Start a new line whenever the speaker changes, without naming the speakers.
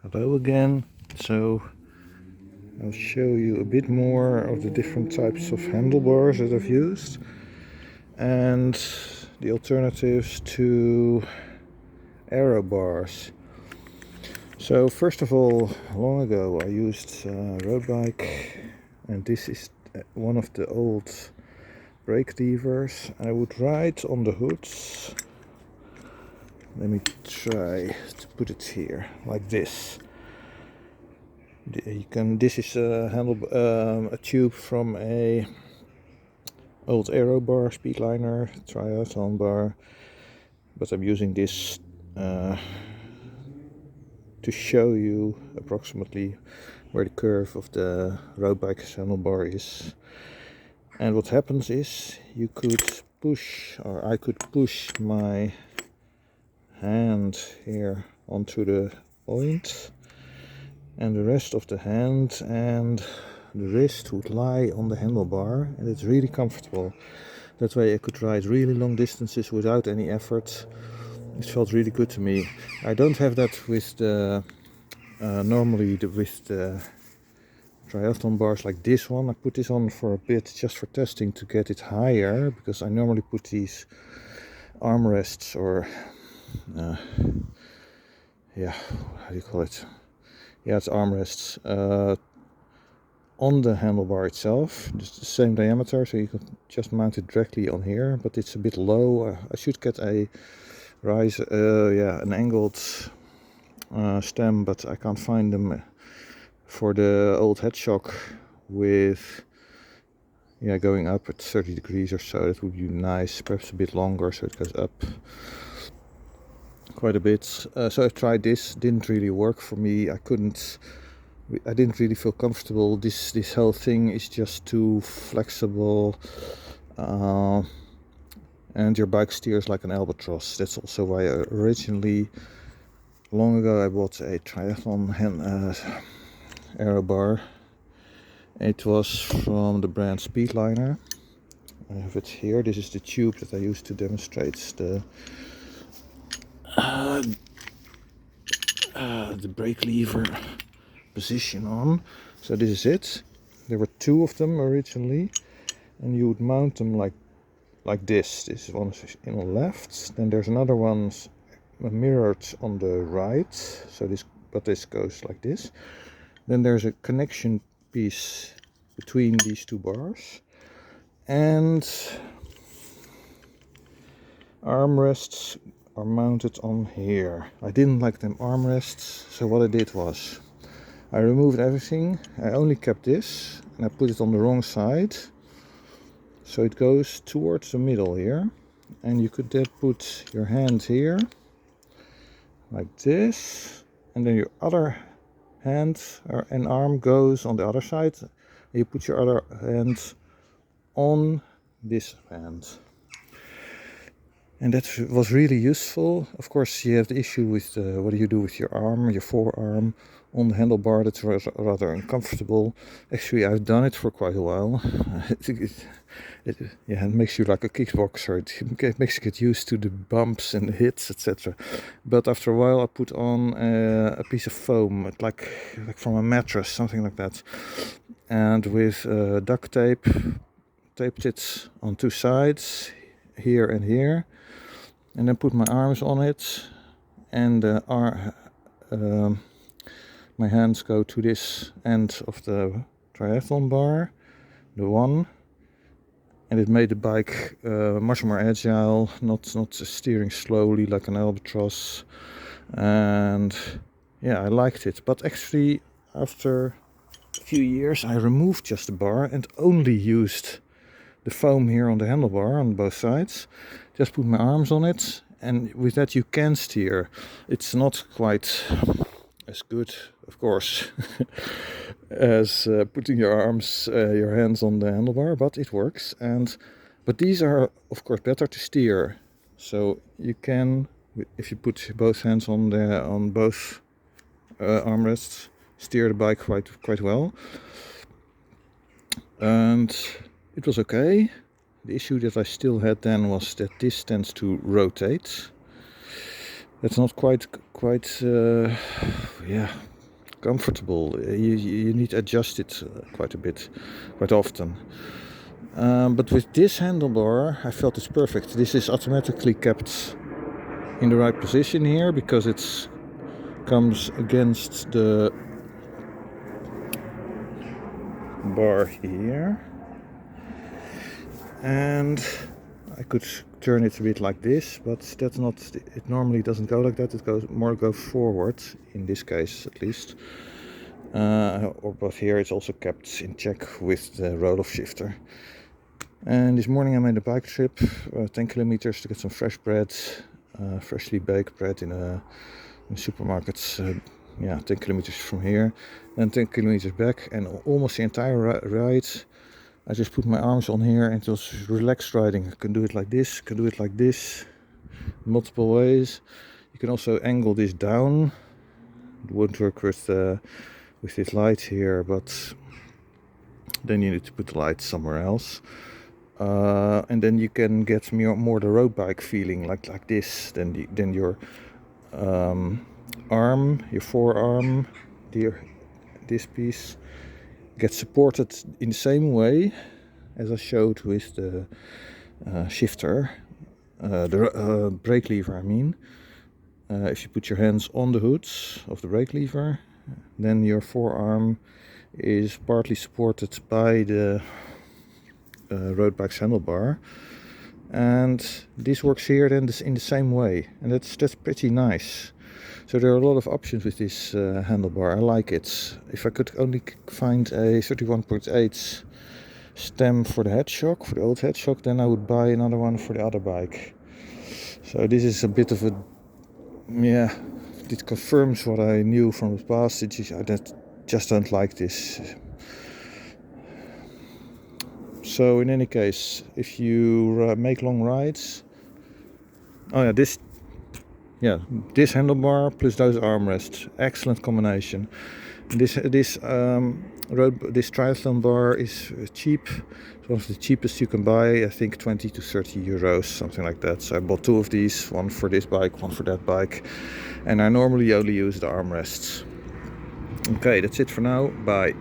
Hello again. So I'll show you a bit more of the different types of handlebars that I've used and the alternatives to aero bars. So first of all, long ago I used a road bike, and this is one of the old brake levers. I would ride on the hoods. Let me try to put it here like this. This is a tube from a old aero bar, speedliner, triathlon bar, but I'm using this to show you approximately where the curve of the road bike handlebar is. And what happens is you could push, or I could push my hand here onto the point, and the rest of the hand and the wrist would lie on the handlebar, and it's really comfortable. That way I could ride really long distances without any effort. It felt really good to me. I don't have that with the with the triathlon bars like this one. I put this on for a bit just for testing to get it higher, because I normally put these armrests or how do you call it? Yeah, it's armrests on the handlebar itself. It's the same diameter, so you can just mount it directly on here, but it's a bit low. I should get a an angled stem, but I can't find them for the old head shock with going up at 30 degrees or so. That would be nice, perhaps a bit longer so it goes up quite a bit. So I tried this, didn't really work for me. I didn't really feel comfortable. This whole thing is just too flexible, and your bike steers like an albatross. That's also why I originally, long ago, I bought a triathlon aero bar. It was from the brand Speedliner. I have it here. This is the tube that I used to demonstrate the brake lever position on. So this is it. There were two of them originally, and you would mount them like this. This one is in the left, then there's another one mirrored on the right, so this goes like this. Then there's a connection piece between these two bars, and armrests are mounted on here. I didn't like them armrests, so what I did was I removed everything. I only kept this, and I put it on the wrong side, so it goes towards the middle here, and you could then put your hand here like this, and then your other hand and arm goes on the other side. You put your other hand on this hand, and that was really useful. Of course, you have the issue with what do you do with your arm, your forearm on the handlebar. That's rather uncomfortable. Actually, I've done it for quite a while. It makes you like a kickboxer. It makes you get used to the bumps and the hits, etc. But after a while, I put on a piece of foam, like from a mattress, something like that, and with duct tape, taped it on two sides, here and here, and then put my arms on it, and my hands go to this end of the triathlon bar, the one, and it made the bike much more agile, not steering slowly like an albatross, and I liked it. But actually, after a few years, I removed just the bar and only used the foam here on the handlebar on both sides. Just put my arms on it, and with that you can steer. It's not quite as good, of course, as putting your hands on the handlebar, but it works. But these are, of course, better to steer. So you can, if you put both hands on both armrests, steer the bike quite well. And it was okay. The issue that I still had then was that this tends to rotate. That's not quite comfortable. You need to adjust it quite a bit, quite often. But with this handlebar, I felt it's perfect. This is automatically kept in the right position here because it comes against the bar here. And I could turn it a bit like this, but that's not, it normally doesn't go like that. It goes forward, in this case at least. But here it's also kept in check with the roll-off shifter. And this morning I made a bike trip, 10 kilometers to get some fresh bread, freshly baked bread in supermarkets. 10 kilometers from here, then 10 kilometers back, and almost the entire ride I just put my arms on here, and it was relaxed riding. I can do it like this, can do it like this, multiple ways. You can also angle this down. It won't work with this light here, but then you need to put the light somewhere else. And then you can get more the road bike feeling, like this. Then your arm, your forearm, this piece gets supported in the same way as I showed with the shifter, the brake lever I mean. If you put your hands on the hoods of the brake lever, then your forearm is partly supported by the road bike's handlebar, and this works here then in the same way, and that's pretty nice. So there are a lot of options with this handlebar. I like it. If I could only find a 31.8 stem for the head shock, for the old head shock, then I would buy another one for the other bike. So this is a bit of a, it confirms what I knew from the past. I just don't like this. So in any case, if you make long rides, this handlebar plus those armrests, excellent combination. This triathlon bar is cheap. It's one of the cheapest you can buy. I think 20 to 30 euros, something like that. So I bought two of these, one for this bike, one for that bike, and I normally only use the armrests. Okay, that's it for now. Bye.